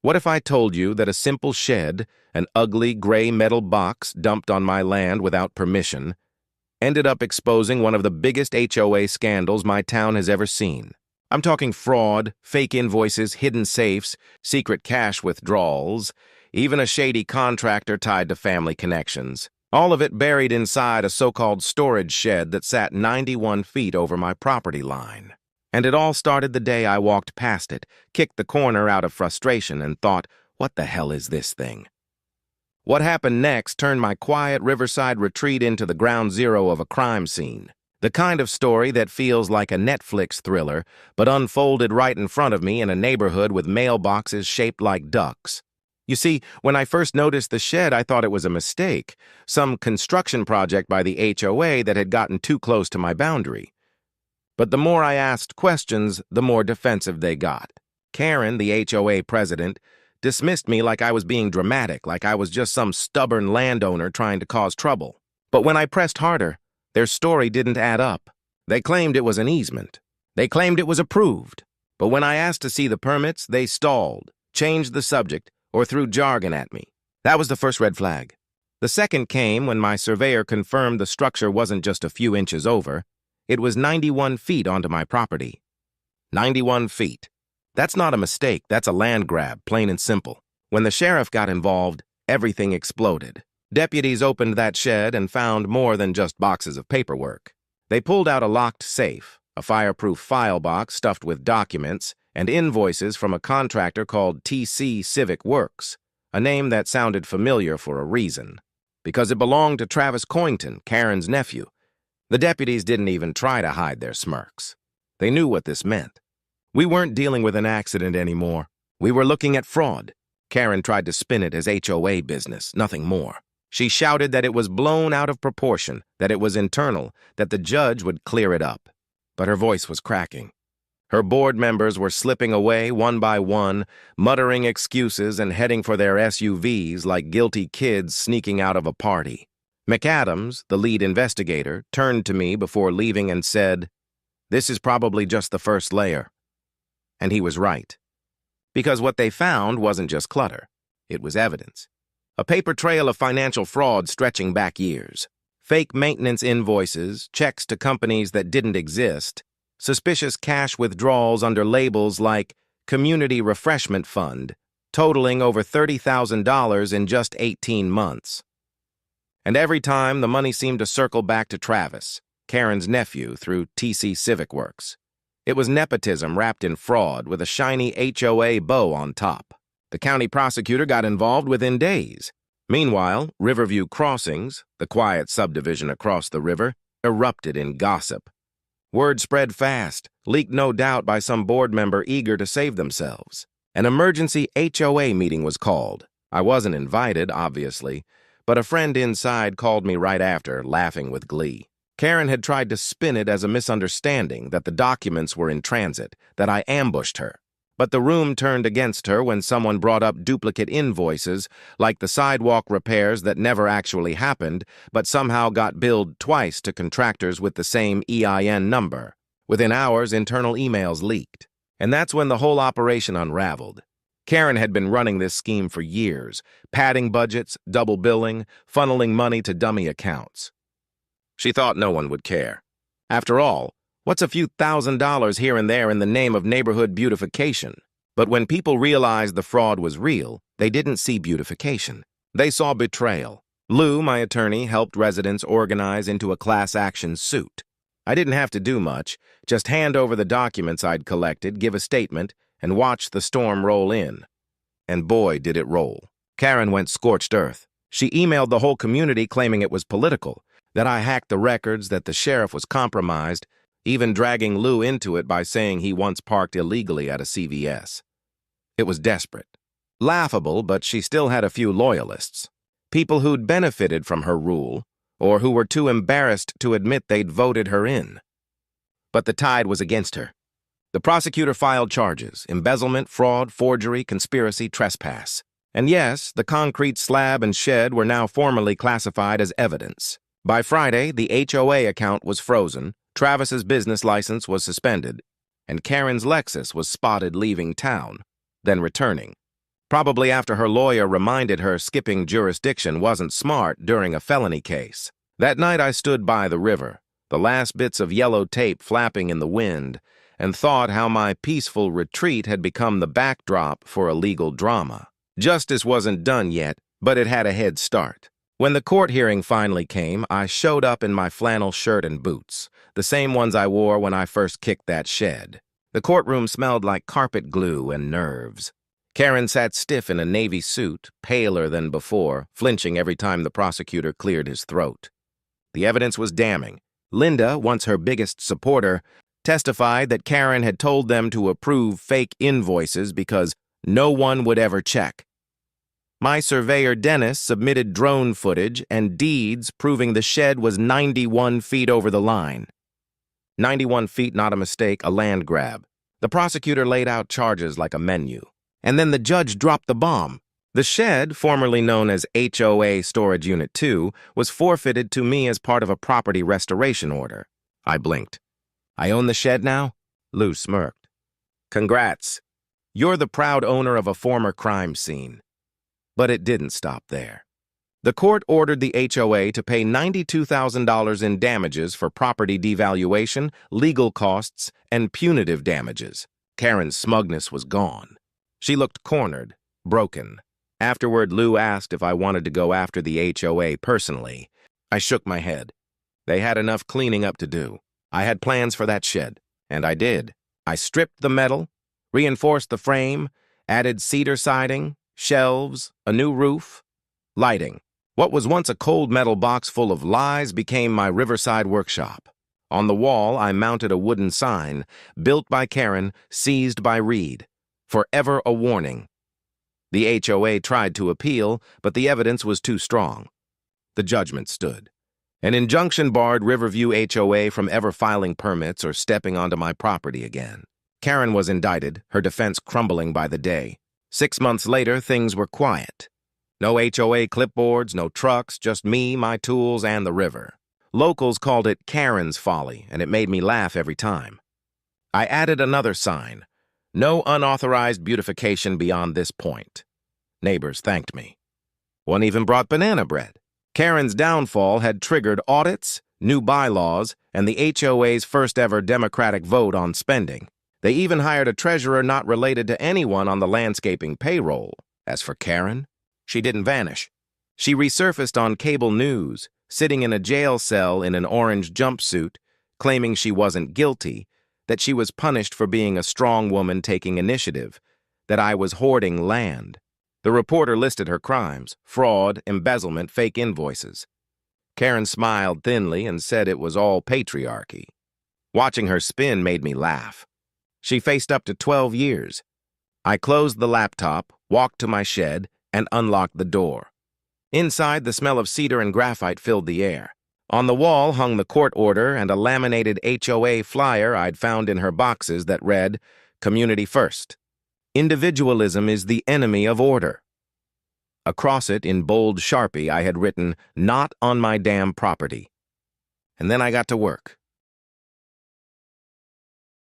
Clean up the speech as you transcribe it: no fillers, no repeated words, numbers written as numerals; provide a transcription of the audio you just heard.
What if I told you that a simple shed, an ugly gray metal box dumped on my land without permission, ended up exposing one of the biggest HOA scandals my town has ever seen? I'm talking fraud, fake invoices, hidden safes, secret cash withdrawals, even a shady contractor tied to family connections. All of it buried inside a so-called storage shed that sat 91 feet over my property line. And it all started the day I walked past it, kicked the corner out of frustration, and thought, what the hell is this thing? What happened next turned my quiet riverside retreat into the ground zero of a crime scene. The kind of story that feels like a Netflix thriller, but unfolded right in front of me in a neighborhood with mailboxes shaped like ducks. You see, when I first noticed the shed, I thought it was a mistake, some construction project by the HOA that had gotten too close to my boundary. But the more I asked questions, the more defensive they got. Karen, the HOA president, dismissed me like I was being dramatic, like I was just some stubborn landowner trying to cause trouble. But when I pressed harder, their story didn't add up. They claimed it was an easement. They claimed it was approved. But when I asked to see the permits, they stalled, changed the subject, or threw jargon at me. That was the first red flag. The second came when my surveyor confirmed the structure wasn't just a few inches over. It was 91 feet onto my property. 91 feet. That's not a mistake, that's a land grab, plain and simple. When the sheriff got involved, everything exploded. Deputies opened that shed and found more than just boxes of paperwork. They pulled out a locked safe, a fireproof file box stuffed with documents, and invoices from a contractor called TC Civic Works, a name that sounded familiar for a reason. Because it belonged to Travis Coington, Karen's nephew. The deputies didn't even try to hide their smirks. They knew what this meant. We weren't dealing with an accident anymore. We were looking at fraud. Karen tried to spin it as HOA business, nothing more. She shouted that it was blown out of proportion, that it was internal, that the judge would clear it up. But her voice was cracking. Her board members were slipping away one by one, muttering excuses and heading for their SUVs like guilty kids sneaking out of a party. McAdams, the lead investigator, turned to me before leaving and said, "This is probably just the first layer." And he was right. Because what they found wasn't just clutter. It was evidence. A paper trail of financial fraud stretching back years. Fake maintenance invoices, checks to companies that didn't exist, suspicious cash withdrawals under labels like Community Refreshment Fund, totaling over $30,000 in just 18 months. And every time, the money seemed to circle back to Travis, Karen's nephew, through TC Civic Works. It was nepotism wrapped in fraud with a shiny HOA bow on top. The county prosecutor got involved within days. Meanwhile, Riverview Crossings, the quiet subdivision across the river, erupted in gossip. Word spread fast, leaked no doubt by some board member eager to save themselves. An emergency HOA meeting was called. I wasn't invited, obviously, but a friend inside called me right after, laughing with glee. Karen had tried to spin it as a misunderstanding, that the documents were in transit, that I ambushed her. But the room turned against her when someone brought up duplicate invoices, like the sidewalk repairs that never actually happened, but somehow got billed twice to contractors with the same EIN number. Within hours, internal emails leaked. And that's when the whole operation unraveled. Karen had been running this scheme for years, padding budgets, double billing, funneling money to dummy accounts. She thought no one would care. After all, what's a few $1,000s here and there in the name of neighborhood beautification? But when people realized the fraud was real, they didn't see beautification. They saw betrayal. Lou, my attorney, helped residents organize into a class action suit. I didn't have to do much, just hand over the documents I'd collected, give a statement, and watch the storm roll in. And boy, did it roll. Karen went scorched earth. She emailed the whole community claiming it was political, that I hacked the records, that the sheriff was compromised, even dragging Lou into it by saying he once parked illegally at a CVS. It was desperate. Laughable, but she still had a few loyalists. People who'd benefited from her rule, or who were too embarrassed to admit they'd voted her in. But the tide was against her. The prosecutor filed charges: embezzlement, fraud, forgery, conspiracy, trespass. And yes, the concrete slab and shed were now formally classified as evidence. By Friday, the HOA account was frozen, Travis's business license was suspended, and Karen's Lexus was spotted leaving town, then returning. Probably after her lawyer reminded her skipping jurisdiction wasn't smart during a felony case. That night I stood by the river, the last bits of yellow tape flapping in the wind, and thought how my peaceful retreat had become the backdrop for a legal drama. Justice wasn't done yet, but it had a head start. When the court hearing finally came, I showed up in my flannel shirt and boots, the same ones I wore when I first kicked that shed. The courtroom smelled like carpet glue and nerves. Karen sat stiff in a navy suit, paler than before, flinching every time the prosecutor cleared his throat. The evidence was damning. Linda, once her biggest supporter, testified that Karen had told them to approve fake invoices because no one would ever check. My surveyor Dennis submitted drone footage and deeds proving the shed was 91 feet over the line. 91 feet, not a mistake, a land grab. The prosecutor laid out charges like a menu. And then the judge dropped the bomb. The shed, formerly known as HOA Storage Unit 2, was forfeited to me as part of a property restoration order. I blinked. I own the shed now? Lou smirked. Congrats. You're the proud owner of a former crime scene. But it didn't stop there. The court ordered the HOA to pay $92,000 in damages for property devaluation, legal costs, and punitive damages. Karen's smugness was gone. She looked cornered, broken. Afterward, Lou asked if I wanted to go after the HOA personally. I shook my head. They had enough cleaning up to do. I had plans for that shed, and I did. I stripped the metal, reinforced the frame, added cedar siding, shelves, a new roof, lighting. What was once a cold metal box full of lies became my riverside workshop. On the wall, I mounted a wooden sign, built by Karen, seized by Reed. Forever a warning. The HOA tried to appeal, but the evidence was too strong. The judgment stood. An injunction barred Riverview HOA from ever filing permits or stepping onto my property again. Karen was indicted, her defense crumbling by the day. 6 months later, things were quiet. No HOA clipboards, no trucks, just me, my tools, and the river. Locals called it Karen's folly, and it made me laugh every time. I added another sign. No unauthorized beautification beyond this point. Neighbors thanked me. One even brought banana bread. Karen's downfall had triggered audits, new bylaws, and the HOA's first ever Democratic vote on spending. They even hired a treasurer not related to anyone on the landscaping payroll. As for Karen, she didn't vanish. She resurfaced on cable news, sitting in a jail cell in an orange jumpsuit, claiming she wasn't guilty, that she was punished for being a strong woman taking initiative, that I was hoarding land. The reporter listed her crimes: fraud, embezzlement, fake invoices. Karen smiled thinly and said it was all patriarchy. Watching her spin made me laugh. She faced up to 12 years. I closed the laptop, walked to my shed, and unlocked the door. Inside, the smell of cedar and graphite filled the air. On the wall hung the court order and a laminated HOA flyer I'd found in her boxes that read, "Community First. Individualism is the enemy of order." Across it, in bold Sharpie, I had written, "Not on my damn property." And then I got to work.